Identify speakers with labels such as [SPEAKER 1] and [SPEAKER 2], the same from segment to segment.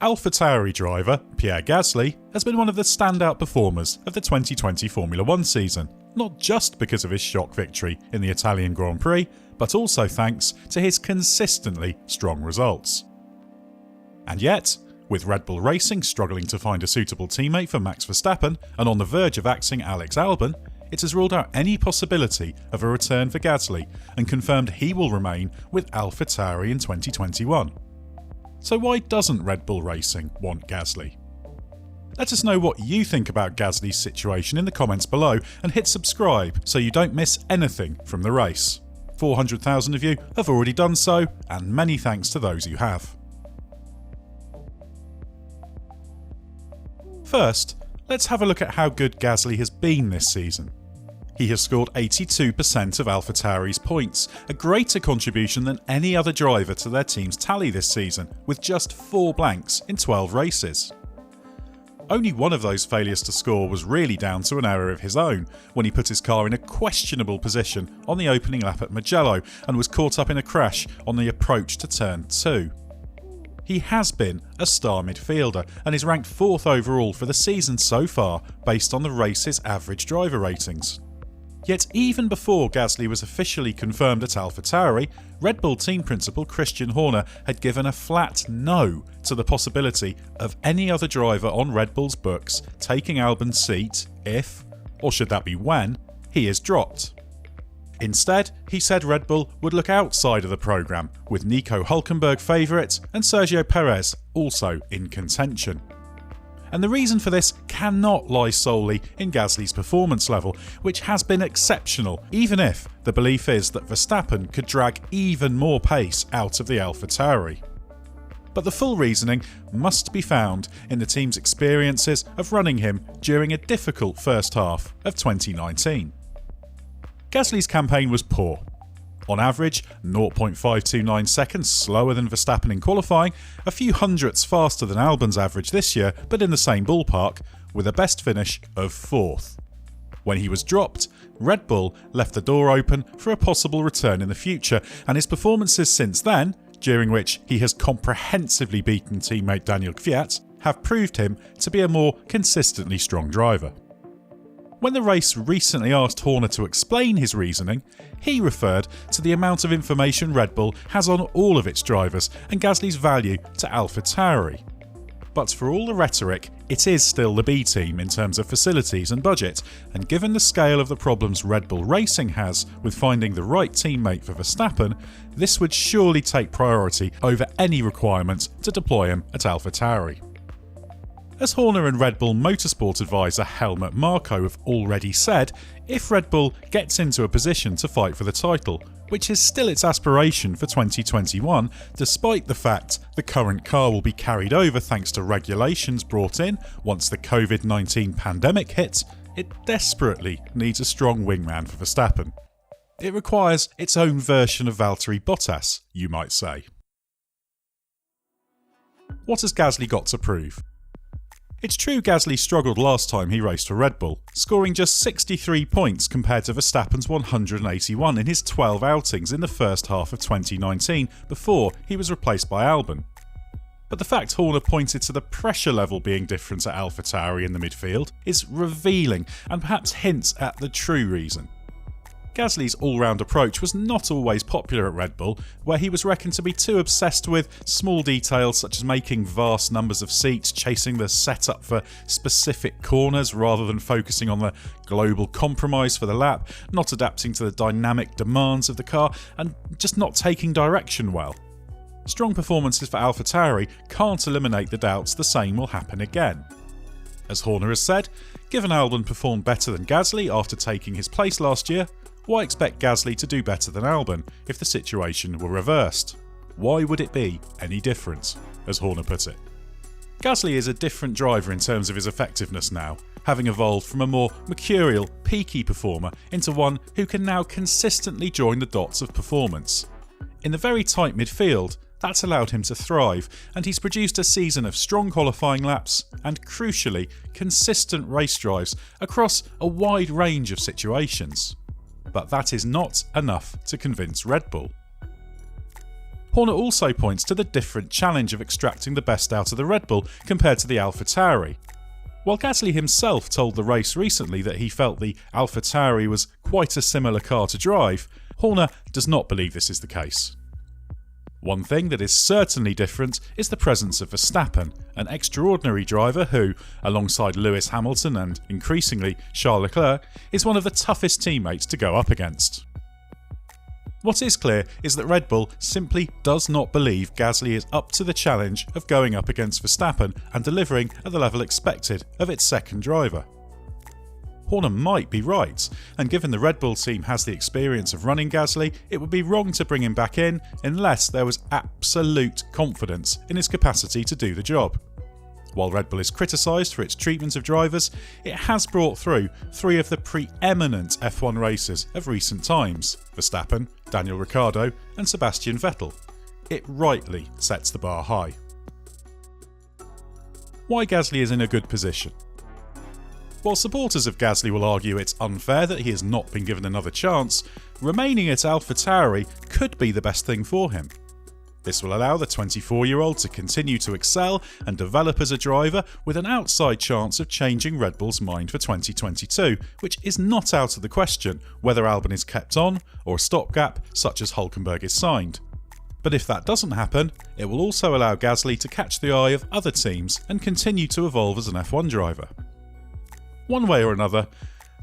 [SPEAKER 1] AlphaTauri driver Pierre Gasly has been one of the standout performers of the 2020 Formula 1 season, not just because of his shock victory in the Italian Grand Prix, but also thanks to his consistently strong results. And yet, with Red Bull Racing struggling to find a suitable teammate for Max Verstappen and on the verge of axing Alex Albon, it has ruled out any possibility of a return for Gasly and confirmed he will remain with AlphaTauri in 2021. So why doesn't Red Bull Racing want Gasly? Let us know what you think about Gasly's situation in the comments below and hit subscribe so you don't miss anything from the race. 400,000 of you have already done so, and many thanks to those who have. First, let's have a look at how good Gasly has been this season. He has scored 82% of AlphaTauri's points, a greater contribution than any other driver to their team's tally this season, with just 4 blanks in 12 races. Only one of those failures to score was really down to an error of his own, when he put his car in a questionable position on the opening lap at Mugello and was caught up in a crash on the approach to turn 2. He has been a star midfielder and is ranked 4th overall for the season so far based on the race's average driver ratings. Yet even before Gasly was officially confirmed at AlphaTauri, Red Bull team principal Christian Horner had given a flat no to the possibility of any other driver on Red Bull's books taking Albon's seat if, or should that be when, he is dropped. Instead, he said Red Bull would look outside of the programme, with Nico Hülkenberg favourite and Sergio Perez also in contention. And the reason for this cannot lie solely in Gasly's performance level, which has been exceptional, even if the belief is that Verstappen could drag even more pace out of the AlphaTauri. But the full reasoning must be found in the team's experiences of running him during a difficult first half of 2019. Gasly's campaign was poor. On average, 0.529 seconds slower than Verstappen in qualifying, a few hundredths faster than Albon's average this year, but in the same ballpark, with a best finish of 4th. When he was dropped, Red Bull left the door open for a possible return in the future, and his performances since then, during which he has comprehensively beaten teammate Daniel Kvyat, have proved him to be a more consistently strong driver. When the race recently asked Horner to explain his reasoning, he referred to the amount of information Red Bull has on all of its drivers and Gasly's value to AlphaTauri. But for all the rhetoric, it is still the B team in terms of facilities and budget, and given the scale of the problems Red Bull Racing has with finding the right teammate for Verstappen, this would surely take priority over any requirement to deploy him at AlphaTauri. As Horner and Red Bull Motorsport advisor Helmut Marko have already said, if Red Bull gets into a position to fight for the title, which is still its aspiration for 2021, despite the fact the current car will be carried over thanks to regulations brought in once the COVID-19 pandemic hit, it desperately needs a strong wingman for Verstappen. It requires its own version of Valtteri Bottas, you might say. What has Gasly got to prove? It's true Gasly struggled last time he raced for Red Bull, scoring just 63 points compared to Verstappen's 181 in his 12 outings in the first half of 2019 before he was replaced by Albon. But the fact Horner pointed to the pressure level being different at AlphaTauri in the midfield is revealing and perhaps hints at the true reason. Gasly's all-round approach was not always popular at Red Bull, where he was reckoned to be too obsessed with small details such as making vast numbers of seats, chasing the setup for specific corners rather than focusing on the global compromise for the lap, not adapting to the dynamic demands of the car, and just not taking direction well. Strong performances for AlphaTauri can't eliminate the doubts the same will happen again. As Horner has said, given Albon performed better than Gasly after taking his place last year, why expect Gasly to do better than Albon if the situation were reversed? Why would it be any different, as Horner put it? Gasly is a different driver in terms of his effectiveness now, having evolved from a more mercurial, peaky performer into one who can now consistently join the dots of performance. In the very tight midfield, that's allowed him to thrive, and he's produced a season of strong qualifying laps and, crucially, consistent race drives across a wide range of situations. But that is not enough to convince Red Bull. Horner also points to the different challenge of extracting the best out of the Red Bull compared to the AlphaTauri. While Gasly himself told the race recently that he felt the AlphaTauri was quite a similar car to drive, Horner does not believe this is the case. One thing that is certainly different is the presence of Verstappen, an extraordinary driver who, alongside Lewis Hamilton and, increasingly, Charles Leclerc, is one of the toughest teammates to go up against. What is clear is that Red Bull simply does not believe Gasly is up to the challenge of going up against Verstappen and delivering at the level expected of its second driver. Horner might be right, and given the Red Bull team has the experience of running Gasly, it would be wrong to bring him back in unless there was absolute confidence in his capacity to do the job. While Red Bull is criticised for its treatment of drivers, it has brought through 3 of the preeminent F1 racers of recent times: Verstappen, Daniel Ricciardo and Sebastian Vettel. It rightly sets the bar high. Why Gasly is in a good position. While supporters of Gasly will argue it's unfair that he has not been given another chance, remaining at AlphaTauri could be the best thing for him. This will allow the 24-year-old to continue to excel and develop as a driver with an outside chance of changing Red Bull's mind for 2022, which is not out of the question whether Albon is kept on or a stopgap such as Hülkenberg is signed. But if that doesn't happen, it will also allow Gasly to catch the eye of other teams and continue to evolve as an F1 driver. One way or another,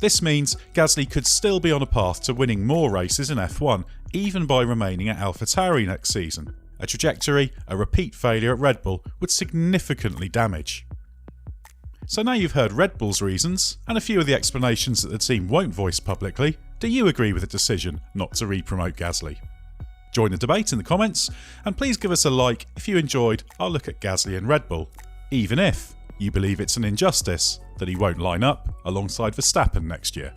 [SPEAKER 1] this means Gasly could still be on a path to winning more races in F1, even by remaining at AlphaTauri next season, a trajectory a repeat failure at Red Bull would significantly damage. So now you've heard Red Bull's reasons, and a few of the explanations that the team won't voice publicly, do you agree with the decision not to re-promote Gasly? Join the debate in the comments, and please give us a like if you enjoyed our look at Gasly and Red Bull, even if you believe it's an injustice that he won't line up alongside Verstappen next year.